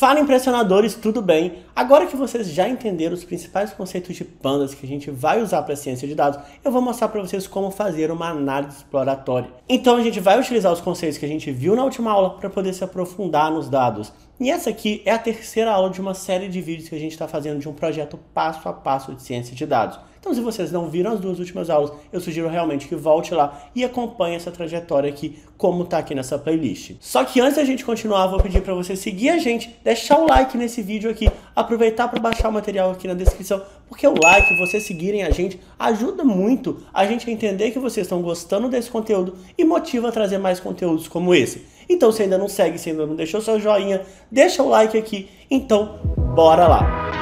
Fala, impressionadores, tudo bem? Agora que vocês já entenderam os principais conceitos de pandas que a gente vai usar para a ciência de dados, eu vou mostrar para vocês como fazer uma análise exploratória. Então a gente vai utilizar os conceitos que a gente viu na última aula para poder se aprofundar nos dados. E essa aqui é a terceira aula de uma série de vídeos que a gente está fazendo de um projeto passo a passo de ciência de dados. Então, se vocês não viram as duas últimas aulas, eu sugiro realmente que volte lá e acompanhe essa trajetória aqui, como tá aqui nessa playlist. Só que antes da gente continuar, vou pedir para você seguir a gente, deixar o like nesse vídeo aqui, aproveitar para baixar o material aqui na descrição, porque o like, vocês seguirem a gente, ajuda muito a gente a entender que vocês estão gostando desse conteúdo e motiva a trazer mais conteúdos como esse. Então, se ainda não segue, se ainda não deixou seu joinha, deixa o like aqui. Então, bora lá!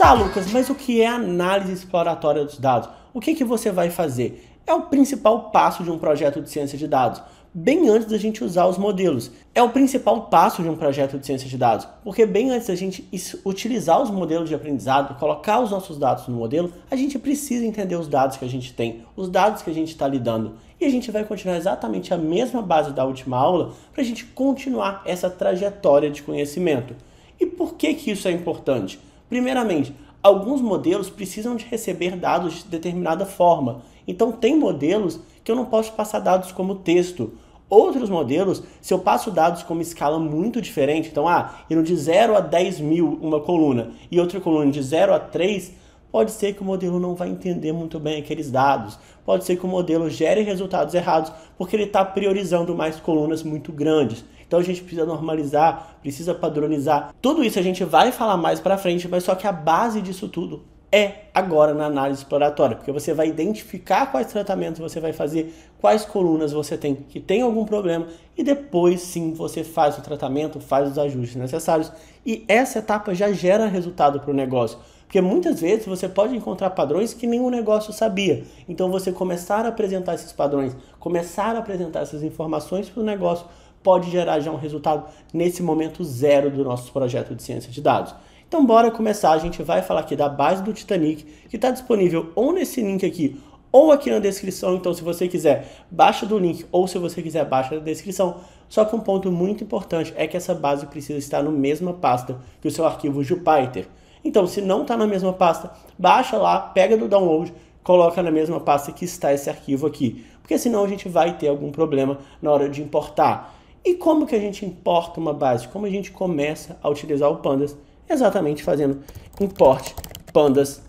Tá, Lucas, mas o que é análise exploratória dos dados? O que você vai fazer? É o principal passo de um projeto de ciência de dados, bem antes da gente usar os modelos. É o principal passo de um projeto de ciência de dados, porque bem antes da gente utilizar os modelos de aprendizado, colocar os nossos dados no modelo, a gente precisa entender os dados que a gente tem, os dados que a gente está lidando. E a gente vai continuar exatamente a mesma base da última aula para a gente continuar essa trajetória de conhecimento. E por que isso é importante? Primeiramente, alguns modelos precisam de receber dados de determinada forma. Então, tem modelos que eu não posso passar dados como texto. Outros modelos, se eu passo dados com uma escala muito diferente, então, indo de 0 a 10 mil uma coluna e outra coluna de 0 a 3, pode ser que o modelo não vai entender muito bem aqueles dados. Pode ser que o modelo gere resultados errados porque ele está priorizando mais colunas muito grandes. Então a gente precisa normalizar, precisa padronizar. Tudo isso a gente vai falar mais para frente, mas só que a base disso tudo é agora na análise exploratória, porque você vai identificar quais tratamentos você vai fazer, quais colunas você tem que tem algum problema e depois sim você faz o tratamento, faz os ajustes necessários e essa etapa já gera resultado para o negócio. Porque muitas vezes você pode encontrar padrões que nenhum negócio sabia. Então você começar a apresentar esses padrões, começar a apresentar essas informações para o negócio pode gerar já um resultado nesse momento zero do nosso projeto de ciência de dados. Então bora começar, a gente vai falar aqui da base do Titanic, que está disponível ou nesse link aqui, ou aqui na descrição. Então se você quiser, baixa do link, ou se você quiser, baixa da descrição. Só que um ponto muito importante é que essa base precisa estar na mesma pasta que o seu arquivo Jupyter. Então se não está na mesma pasta, baixa lá, pega do download, coloca na mesma pasta que está esse arquivo aqui. Porque senão a gente vai ter algum problema na hora de importar. E como que a gente importa uma base? Como a gente começa a utilizar o Pandas? Exatamente fazendo import pandas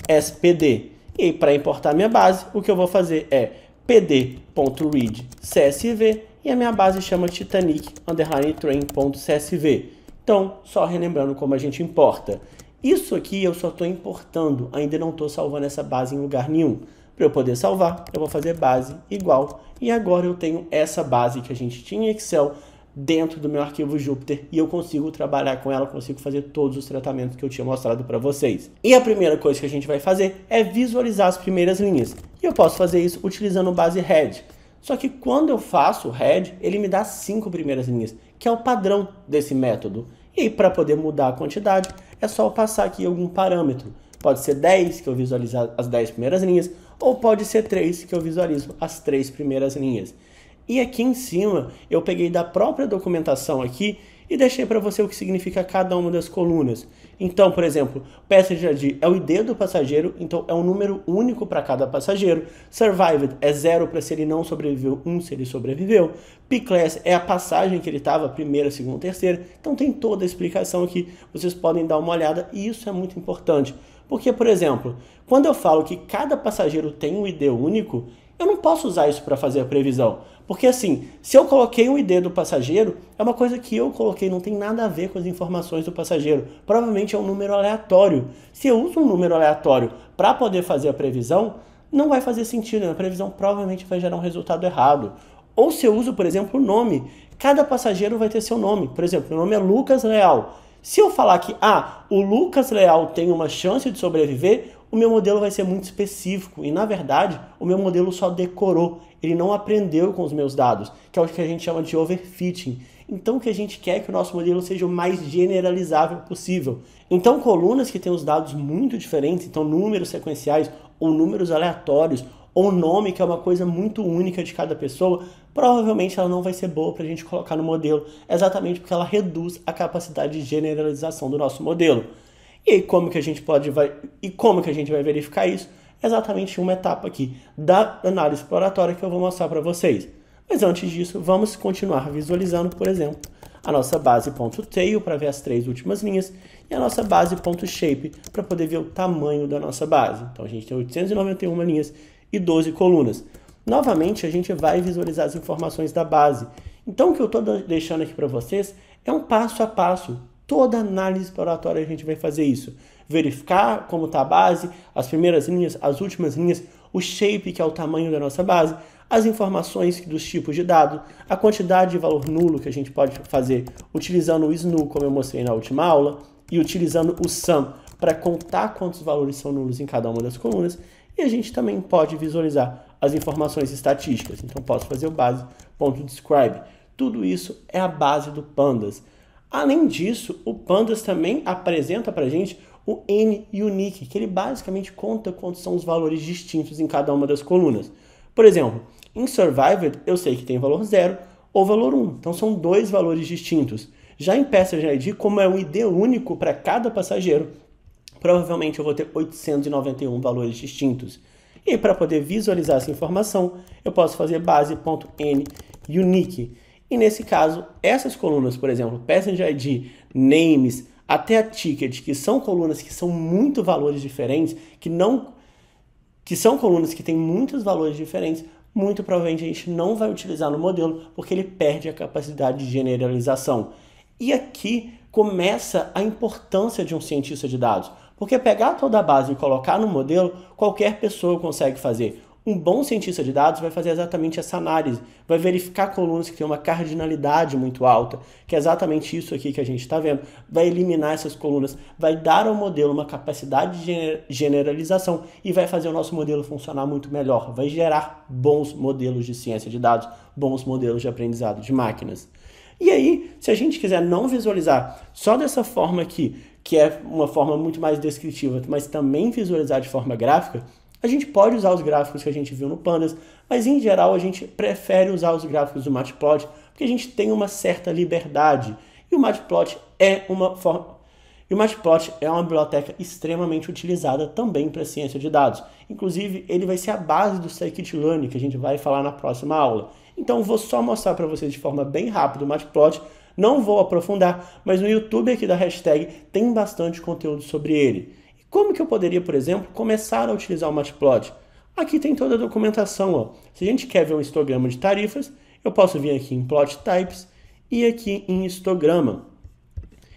spd. E para importar minha base, o que eu vou fazer é pd.read csv e a minha base chama titanic_train.csv. Então, só relembrando como a gente importa. Isso aqui eu só estou importando, ainda não estou salvando essa base em lugar nenhum. Para eu poder salvar, eu vou fazer base igual. E agora eu tenho essa base que a gente tinha em Excel dentro do meu arquivo Jupyter e eu consigo trabalhar com ela, consigo fazer todos os tratamentos que eu tinha mostrado para vocês. E a primeira coisa que a gente vai fazer é visualizar as primeiras linhas. E eu posso fazer isso utilizando base head. Só que quando eu faço o head, ele me dá 5 primeiras linhas, que é o padrão desse método. E para poder mudar a quantidade, é só eu passar aqui algum parâmetro. Pode ser 10, que eu visualizo as 10 primeiras linhas, ou pode ser 3, que eu visualizo as 3 primeiras linhas. E aqui em cima, eu peguei da própria documentação aqui e deixei para você o que significa cada uma das colunas. Então, por exemplo, passenger é o ID do passageiro, então é um número único para cada passageiro. Survived é 0 para se ele não sobreviveu, 1 se ele sobreviveu. P-Class é a passagem que ele estava, primeira, segunda, terceira. Então tem toda a explicação aqui, vocês podem dar uma olhada e isso é muito importante. Porque, por exemplo, quando eu falo que cada passageiro tem um ID único, eu não posso usar isso para fazer a previsão. Porque assim, se eu coloquei um ID do passageiro, é uma coisa que eu coloquei, não tem nada a ver com as informações do passageiro. Provavelmente é um número aleatório. Se eu uso um número aleatório para poder fazer a previsão, não vai fazer sentido. A previsão provavelmente vai gerar um resultado errado. Ou se eu uso, por exemplo, o nome. Cada passageiro vai ter seu nome. Por exemplo, meu nome é Lucas Leal. Se eu falar que o Lucas Leal tem uma chance de sobreviver, o meu modelo vai ser muito específico. E, na verdade, o meu modelo só decorou. Ele não aprendeu com os meus dados, que é o que a gente chama de overfitting. Então, o que a gente quer é que o nosso modelo seja o mais generalizável possível. Então, colunas que têm os dados muito diferentes, então números sequenciais ou números aleatórios, ou nome, que é uma coisa muito única de cada pessoa, provavelmente ela não vai ser boa para a gente colocar no modelo, exatamente porque ela reduz a capacidade de generalização do nosso modelo. E aí, como que a gente vai verificar isso? Exatamente uma etapa aqui da análise exploratória que eu vou mostrar para vocês. Mas antes disso, vamos continuar visualizando, por exemplo, a nossa base.tail para ver as 3 últimas linhas e a nossa base.shape para poder ver o tamanho da nossa base. Então a gente tem 891 linhas e 12 colunas. Novamente, a gente vai visualizar as informações da base. Então o que eu estou deixando aqui para vocês é um passo a passo. Toda análise exploratória a gente vai fazer isso. Verificar como está a base, as primeiras linhas, as últimas linhas, o shape, que é o tamanho da nossa base, as informações dos tipos de dado, a quantidade de valor nulo que a gente pode fazer utilizando o SNU, como eu mostrei na última aula, e utilizando o SUM para contar quantos valores são nulos em cada uma das colunas, e a gente também pode visualizar as informações estatísticas. Então posso fazer o base.describe. Tudo isso é a base do Pandas. Além disso, o Pandas também apresenta para a gente o NUnique, que ele basicamente conta quantos são os valores distintos em cada uma das colunas. Por exemplo, em Survivor eu sei que tem valor 0 ou valor 1, então são 2 valores distintos. Já em Passenger ID, como é um ID único para cada passageiro, provavelmente eu vou ter 891 valores distintos. E para poder visualizar essa informação, eu posso fazer base.NUnique. E nesse caso, essas colunas, por exemplo, Passenger ID, Names, até a Ticket, que são colunas que são muito valores diferentes, que são colunas que têm muitos valores diferentes, muito provavelmente a gente não vai utilizar no modelo, porque ele perde a capacidade de generalização. E aqui começa a importância de um cientista de dados, porque pegar toda a base e colocar no modelo, qualquer pessoa consegue fazer. Um bom cientista de dados vai fazer exatamente essa análise, vai verificar colunas que têm uma cardinalidade muito alta, que é exatamente isso aqui que a gente está vendo, vai eliminar essas colunas, vai dar ao modelo uma capacidade de generalização e vai fazer o nosso modelo funcionar muito melhor, vai gerar bons modelos de ciência de dados, bons modelos de aprendizado de máquinas. E aí, se a gente quiser não visualizar só dessa forma aqui, que é uma forma muito mais descritiva, mas também visualizar de forma gráfica, a gente pode usar os gráficos que a gente viu no Pandas, mas em geral a gente prefere usar os gráficos do Matplotlib, porque a gente tem uma certa liberdade. E o Matplotlib é uma biblioteca extremamente utilizada também para ciência de dados. Inclusive, ele vai ser a base do Scikit-learn, que a gente vai falar na próxima aula. Então, vou só mostrar para vocês de forma bem rápida o Matplotlib, não vou aprofundar, mas no YouTube aqui da hashtag tem bastante conteúdo sobre ele. Como que eu poderia, por exemplo, começar a utilizar o Matplotlib? Aqui tem toda a documentação. Ó. Se a gente quer ver um histograma de tarifas, eu posso vir aqui em Plot Types e aqui em histograma.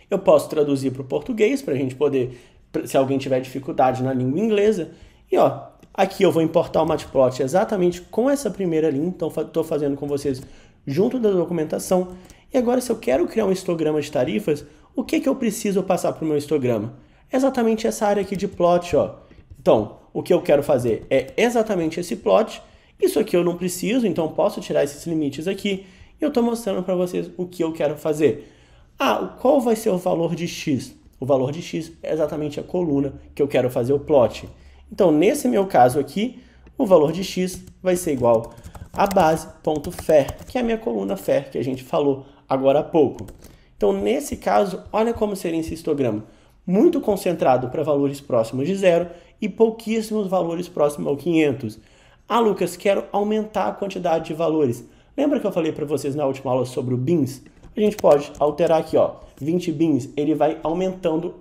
Eu posso traduzir para o português, para a gente poder, se alguém tiver dificuldade na língua inglesa. E ó, aqui eu vou importar o Matplotlib exatamente com essa primeira linha, então estou fazendo com vocês junto da documentação. E agora, se eu quero criar um histograma de tarifas, o que eu preciso passar para o meu histograma? Exatamente essa área aqui de plot, ó. Então, o que eu quero fazer é exatamente esse plot. Isso aqui eu não preciso, então posso tirar esses limites aqui. E eu estou mostrando para vocês o que eu quero fazer. Ah, qual vai ser o valor de x? O valor de x é exatamente a coluna que eu quero fazer o plot. Então, nesse meu caso aqui, o valor de x vai ser igual a base.fer, que é a minha coluna fer que a gente falou agora há pouco. Então, nesse caso, olha como seria esse histograma. Muito concentrado para valores próximos de 0 e pouquíssimos valores próximos ao 500. Ah, Lucas, quero aumentar a quantidade de valores. Lembra que eu falei para vocês na última aula sobre o bins? A gente pode alterar aqui, ó, 20 bins, ele vai aumentando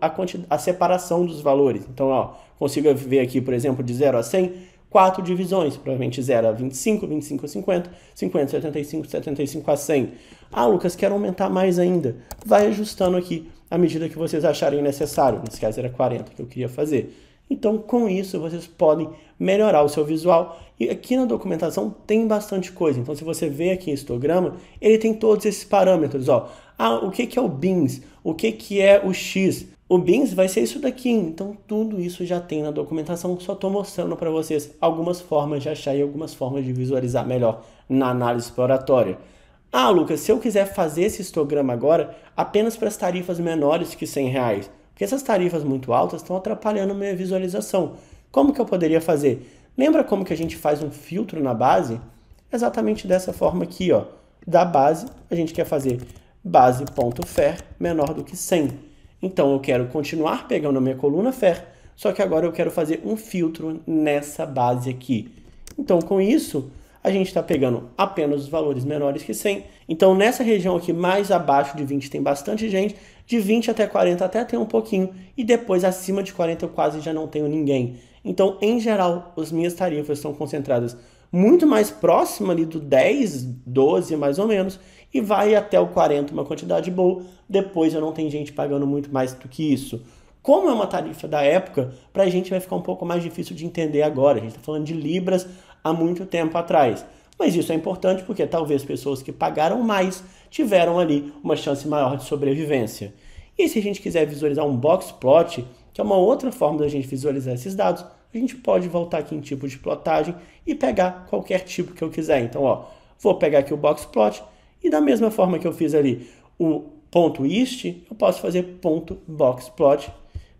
a separação dos valores. Então, ó, consigo ver aqui, por exemplo, de 0 a 100, 4 divisões, provavelmente 0 a 25, 25 a 50, 50 a 75, 75 a 100. Ah, Lucas, quero aumentar mais ainda. Vai ajustando aqui à medida que vocês acharem necessário. Nesse caso era 40 que eu queria fazer. Então, com isso, vocês podem melhorar o seu visual. E aqui na documentação tem bastante coisa. Então, se você vê aqui em histograma, ele tem todos esses parâmetros. Ó. Ah, o que é o bins? O que é o x? O bins vai ser isso daqui. Então, tudo isso já tem na documentação. Só estou mostrando para vocês algumas formas de achar e algumas formas de visualizar melhor na análise exploratória. Ah, Lucas, se eu quiser fazer esse histograma agora apenas para as tarifas menores que R$100, porque essas tarifas muito altas estão atrapalhando a minha visualização. Como que eu poderia fazer? Lembra como que a gente faz um filtro na base? Exatamente dessa forma aqui, ó. Da base, a gente quer fazer base.fer menor do que 100. Então, eu quero continuar pegando a minha coluna fer, só que agora eu quero fazer um filtro nessa base aqui. Então, com isso, a gente está pegando apenas os valores menores que 100. Então, nessa região aqui, mais abaixo de 20 tem bastante gente, de 20 até 40 até tem um pouquinho, e depois acima de 40 eu quase já não tenho ninguém. Então, em geral, as minhas tarifas estão concentradas muito mais próxima ali do 10, 12 mais ou menos, e vai até o 40, uma quantidade boa. Depois eu não tenho gente pagando muito mais do que isso. Como é uma tarifa da época, para a gente vai ficar um pouco mais difícil de entender agora. A gente está falando de libras há muito tempo atrás. Mas isso é importante porque talvez pessoas que pagaram mais tiveram ali uma chance maior de sobrevivência. E se a gente quiser visualizar um box plot, que é uma outra forma da gente visualizar esses dados, a gente pode voltar aqui em tipo de plotagem e pegar qualquer tipo que eu quiser. Então, ó, vou pegar aqui o box plot e da mesma forma que eu fiz ali o ponto .ist, eu posso fazer ponto .box plot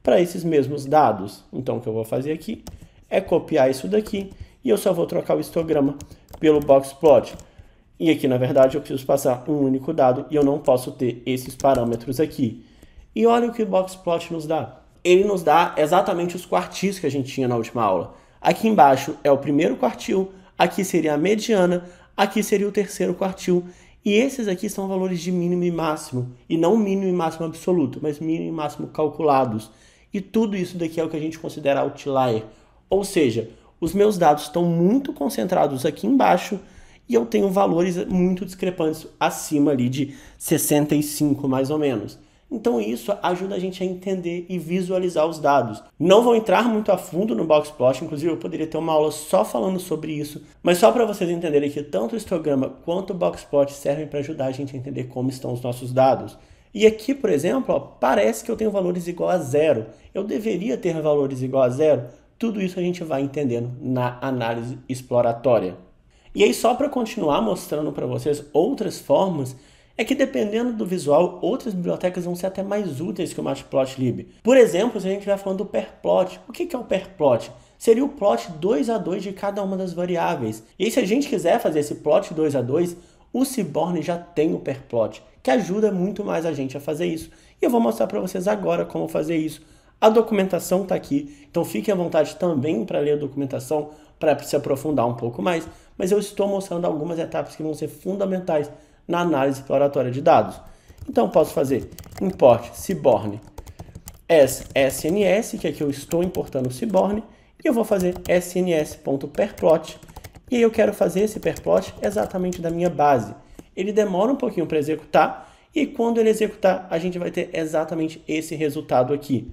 para esses mesmos dados. Então, o que eu vou fazer aqui é copiar isso daqui e eu só vou trocar o histograma pelo box plot. E aqui, na verdade, eu preciso passar um único dado e eu não posso ter esses parâmetros aqui. E olha o que o box plot nos dá. Ele nos dá exatamente os quartis que a gente tinha na última aula. Aqui embaixo é o primeiro quartil, aqui seria a mediana, aqui seria o terceiro quartil. E esses aqui são valores de mínimo e máximo, e não mínimo e máximo absoluto, mas mínimo e máximo calculados. E tudo isso daqui é o que a gente considera outlier. Ou seja, os meus dados estão muito concentrados aqui embaixo e eu tenho valores muito discrepantes acima ali de 65 mais ou menos. Então isso ajuda a gente a entender e visualizar os dados. Não vou entrar muito a fundo no boxplot, inclusive eu poderia ter uma aula só falando sobre isso, mas só para vocês entenderem que tanto o histograma quanto o boxplot servem para ajudar a gente a entender como estão os nossos dados. E aqui, por exemplo, ó, parece que eu tenho valores igual a zero. Eu deveria ter valores igual a zero. Tudo isso a gente vai entendendo na análise exploratória. E aí, só para continuar mostrando para vocês outras formas, é que dependendo do visual, outras bibliotecas vão ser até mais úteis que o Matplotlib. Por exemplo, se a gente estiver falando do perplot, o que é o perplot? Seria o plot 2 a 2 de cada uma das variáveis. E aí, se a gente quiser fazer esse plot 2 a 2, o Seaborn já tem o perplot, que ajuda muito mais a gente a fazer isso. E eu vou mostrar para vocês agora como fazer isso. A documentação está aqui, então fiquem à vontade também para ler a documentação, para se aprofundar um pouco mais, mas eu estou mostrando algumas etapas que vão ser fundamentais na análise exploratória de dados. Então, posso fazer import Seaborn as SNS, que aqui eu estou importando o Seaborn, e eu vou fazer sns.perplot, e aí eu quero fazer esse perplot exatamente da minha base. Ele demora um pouquinho para executar, e quando ele executar, a gente vai ter exatamente esse resultado aqui.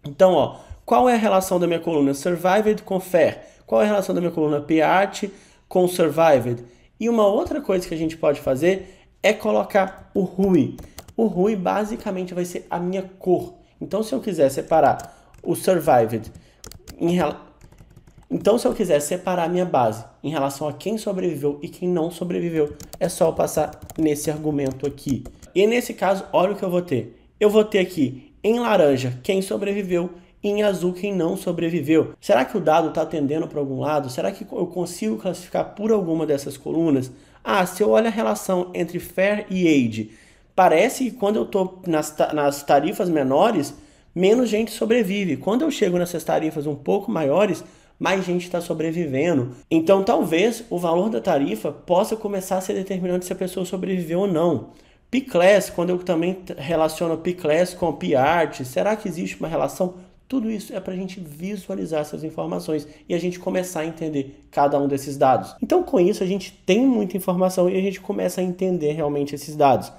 Então, ó, qual é a relação da minha coluna survived com fer? Qual é a relação da minha coluna part com survived? E uma outra coisa que a gente pode fazer é colocar o RUI. O RUI basicamente vai ser a minha cor. Então, se eu quiser separar o survived Então, se eu quiser separar a minha base em relação a quem sobreviveu e quem não sobreviveu, é só eu passar nesse argumento aqui. E nesse caso, olha o que eu vou ter. Eu vou ter aqui em laranja quem sobreviveu e em azul quem não sobreviveu. Será que o dado está tendendo para algum lado? Será que eu consigo classificar por alguma dessas colunas? Ah, se eu olho a relação entre fair e age, parece que quando eu estou nas tarifas menores, menos gente sobrevive. Quando eu chego nessas tarifas um pouco maiores, mais gente está sobrevivendo. Então, talvez o valor da tarifa possa começar a ser determinante se a pessoa sobreviveu ou não. P-Class, quando eu também relaciono P-Class com P-Art, será que existe uma relação? Tudo isso é para a gente visualizar essas informações e a gente começar a entender cada um desses dados. Então, com isso, a gente tem muita informação e a gente começa a entender realmente esses dados.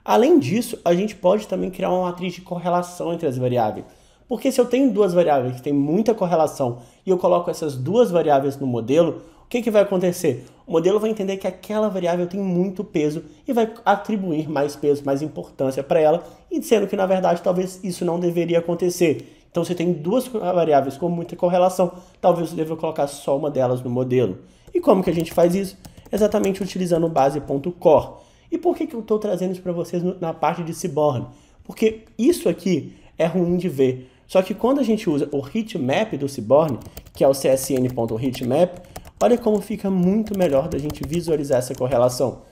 Além disso, a gente pode também criar uma matriz de correlação entre as variáveis. Porque se eu tenho duas variáveis que têm muita correlação e eu coloco essas duas variáveis no modelo, o que vai acontecer? O modelo vai entender que aquela variável tem muito peso e vai atribuir mais peso, mais importância para ela, e sendo que, na verdade, talvez isso não deveria acontecer. Então, se tem duas variáveis com muita correlação, talvez eu deva colocar só uma delas no modelo. E como que a gente faz isso? Exatamente utilizando o base.core. E por que eu estou trazendo isso para vocês na parte de Seaborn? Porque isso aqui é ruim de ver. Só que quando a gente usa o heatmap do Seaborn, que é o csn.heatmap, olha como fica muito melhor da gente visualizar essa correlação.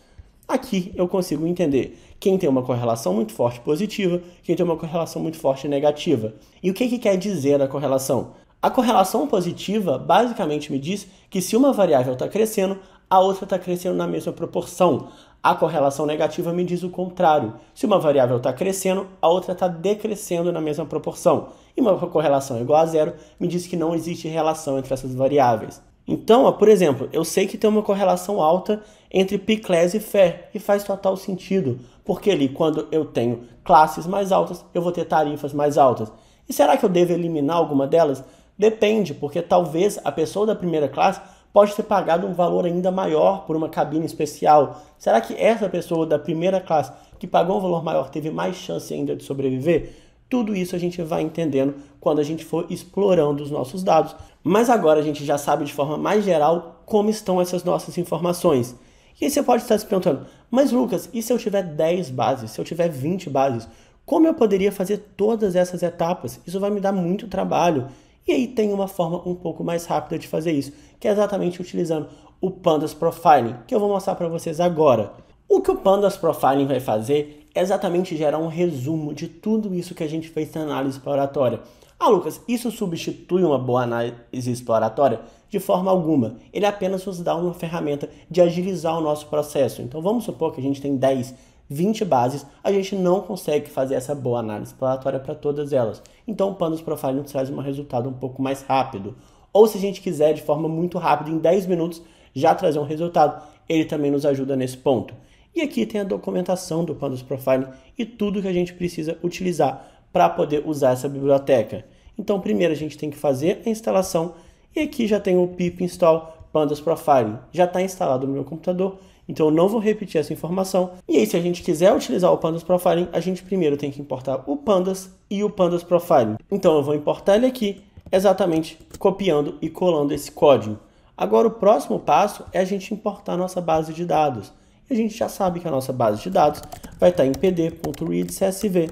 Aqui eu consigo entender quem tem uma correlação muito forte positiva, quem tem uma correlação muito forte negativa. E o que quer dizer a correlação? A correlação positiva basicamente me diz que se uma variável está crescendo, a outra está crescendo na mesma proporção. A correlação negativa me diz o contrário. Se uma variável está crescendo, a outra está decrescendo na mesma proporção. E uma correlação igual a zero me diz que não existe relação entre essas variáveis. Então, por exemplo, eu sei que tem uma correlação alta entre P-class e FAIR, e faz total sentido, porque ali, quando eu tenho classes mais altas, eu vou ter tarifas mais altas. E será que eu devo eliminar alguma delas? Depende, porque talvez a pessoa da primeira classe pode ter pagado um valor ainda maior por uma cabine especial. Será que essa pessoa da primeira classe que pagou um valor maior teve mais chance ainda de sobreviver? Tudo isso a gente vai entendendo quando a gente for explorando os nossos dados. Mas agora a gente já sabe de forma mais geral como estão essas nossas informações. E aí você pode estar se perguntando, mas Lucas, e se eu tiver 10 bases, se eu tiver 20 bases? Como eu poderia fazer todas essas etapas? Isso vai me dar muito trabalho. E aí tem uma forma um pouco mais rápida de fazer isso, que é exatamente utilizando o Pandas Profiling, que eu vou mostrar para vocês agora. O que o Pandas Profiling vai fazer é exatamente gerar um resumo de tudo isso que a gente fez na análise exploratória. Ah, Lucas, isso substitui uma boa análise exploratória? De forma alguma. Ele apenas nos dá uma ferramenta de agilizar o nosso processo. Então vamos supor que a gente tem 10, 20 bases, a gente não consegue fazer essa boa análise exploratória para todas elas. Então o Pandas Profiling nos traz um resultado um pouco mais rápido. Ou se a gente quiser de forma muito rápida, em 10 minutos, já trazer um resultado, ele também nos ajuda nesse ponto. E aqui tem a documentação do Pandas Profiling e tudo que a gente precisa utilizar para poder usar essa biblioteca. Então primeiro a gente tem que fazer a instalação e aqui já tem o pip install Pandas Profiling. Já está instalado no meu computador, então eu não vou repetir essa informação. E aí se a gente quiser utilizar o Pandas Profiling, a gente primeiro tem que importar o Pandas e o Pandas Profiling. Então eu vou importar ele aqui, exatamente copiando e colando esse código. Agora o próximo passo é a gente importar a nossa base de dados. E a gente já sabe que a nossa base de dados vai estar em pd.readcsv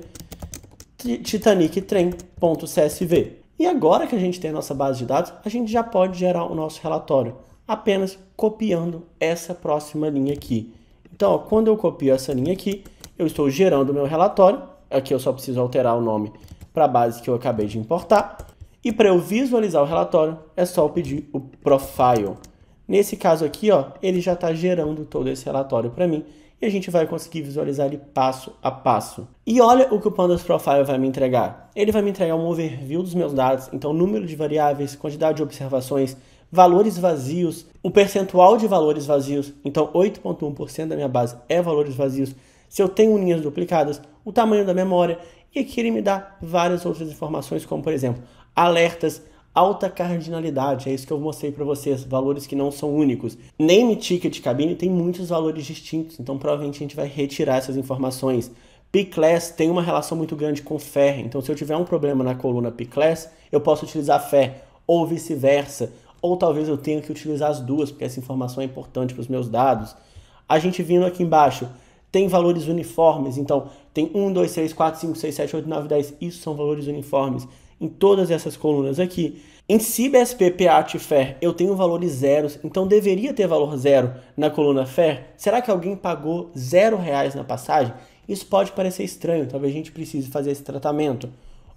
titanictrain.csv. E agora que a gente tem a nossa base de dados, a gente já pode gerar o nosso relatório, apenas copiando essa próxima linha aqui. Então, ó, quando eu copio essa linha aqui, eu estou gerando o meu relatório. Aqui eu só preciso alterar o nome para a base que eu acabei de importar. E para eu visualizar o relatório, é só eu pedir o profile. Nesse caso aqui, ó, ele já está gerando todo esse relatório para mim e a gente vai conseguir visualizar ele passo a passo. E olha o que o Pandas Profile vai me entregar. Ele vai me entregar um overview dos meus dados, então número de variáveis, quantidade de observações, valores vazios, o percentual de valores vazios, então 8,1% da minha base é valores vazios, se eu tenho linhas duplicadas, o tamanho da memória, e aqui ele me dá várias outras informações, como por exemplo, alertas, alta cardinalidade, é isso que eu mostrei para vocês, valores que não são únicos. Name ticket cabine tem muitos valores distintos, então provavelmente a gente vai retirar essas informações. P-class tem uma relação muito grande com FAIR, então se eu tiver um problema na coluna P-class, eu posso utilizar FAIR, ou vice-versa, ou talvez eu tenha que utilizar as duas, porque essa informação é importante para os meus dados. A gente vindo aqui embaixo, tem valores uniformes, então tem 1, 2, 3, 4, 5, 6, 7, 8, 9, 10, isso são valores uniformes em todas essas colunas aqui. Em CIBSP, PAT e FAIR, eu tenho valores zeros, então deveria ter valor zero na coluna FAIR. Será que alguém pagou R$0 na passagem? Isso pode parecer estranho, talvez a gente precise fazer esse tratamento.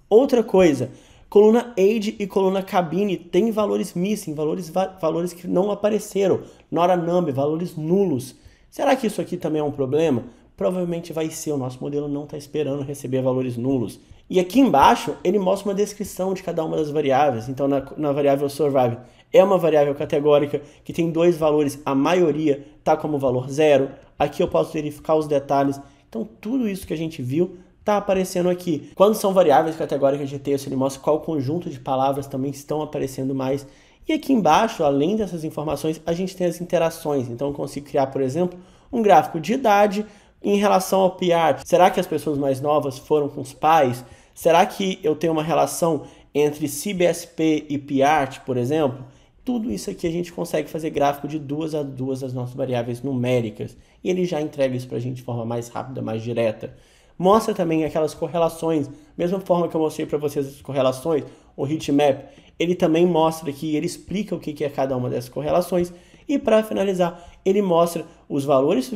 Outra coisa, coluna age e coluna cabine tem valores missing, valores que não apareceram, not a number, valores nulos. Será que isso aqui também é um problema? Provavelmente vai ser, o nosso modelo não está esperando receber valores nulos. E aqui embaixo ele mostra uma descrição de cada uma das variáveis. Então na variável survive é uma variável categórica que tem dois valores, a maioria está como valor zero. Aqui eu posso verificar os detalhes. Então tudo isso que a gente viu está aparecendo aqui. Quando são variáveis categóricas de texto, ele mostra qual conjunto de palavras também estão aparecendo mais. E aqui embaixo, além dessas informações, a gente tem as interações. Então eu consigo criar, por exemplo, um gráfico de idade em relação ao PAT. Será que as pessoas mais novas foram com os pais? Será que eu tenho uma relação entre CIBSP e PAT, por exemplo? Tudo isso aqui a gente consegue fazer gráfico de 2 a 2 das nossas variáveis numéricas. E ele já entrega isso para a gente de forma mais rápida, mais direta. Mostra também aquelas correlações, mesma forma que eu mostrei para vocês as correlações, o heatmap, ele também mostra aqui, ele explica o que é cada uma dessas correlações. E para finalizar, ele mostra os valores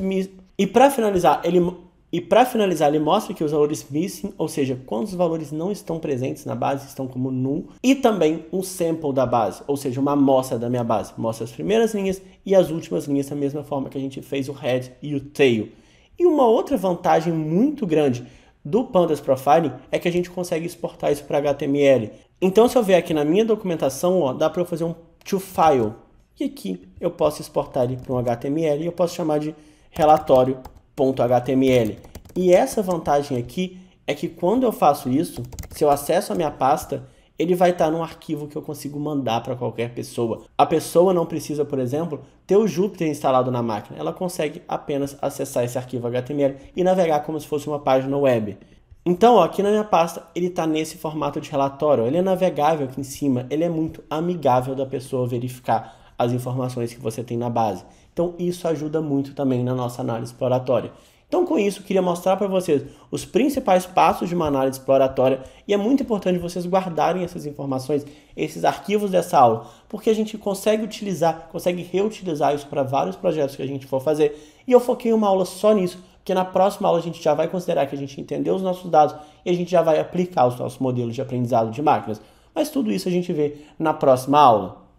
e para finalizar, ele mostra que os valores missing, ou seja, quando os valores não estão presentes na base, estão como null, e também um sample da base, ou seja, uma amostra da minha base. Mostra as primeiras linhas e as últimas linhas da mesma forma que a gente fez o head e o tail. E uma outra vantagem muito grande do Pandas Profiling é que a gente consegue exportar isso para HTML. Então, se eu ver aqui na minha documentação, ó, dá para eu fazer um toFile. E aqui eu posso exportar ele para um HTML e eu posso chamar de relatório.html. E essa vantagem aqui é que quando eu faço isso, se eu acesso a minha pasta, ele vai estar num arquivo que eu consigo mandar para qualquer pessoa. A pessoa não precisa, por exemplo, ter o Jupyter instalado na máquina. Ela consegue apenas acessar esse arquivo HTML e navegar como se fosse uma página web. Então, ó, aqui na minha pasta, ele está nesse formato de relatório. Ele é navegável aqui em cima, ele é muito amigável da pessoa verificar as informações que você tem na base. Então, isso ajuda muito também na nossa análise exploratória. Então, com isso, eu queria mostrar para vocês os principais passos de uma análise exploratória e é muito importante vocês guardarem essas informações, esses arquivos dessa aula, porque a gente consegue utilizar, consegue reutilizar isso para vários projetos que a gente for fazer. E eu foquei uma aula só nisso, porque na próxima aula a gente já vai considerar que a gente entendeu os nossos dados e a gente já vai aplicar os nossos modelos de aprendizado de máquinas. Mas tudo isso a gente vê na próxima aula.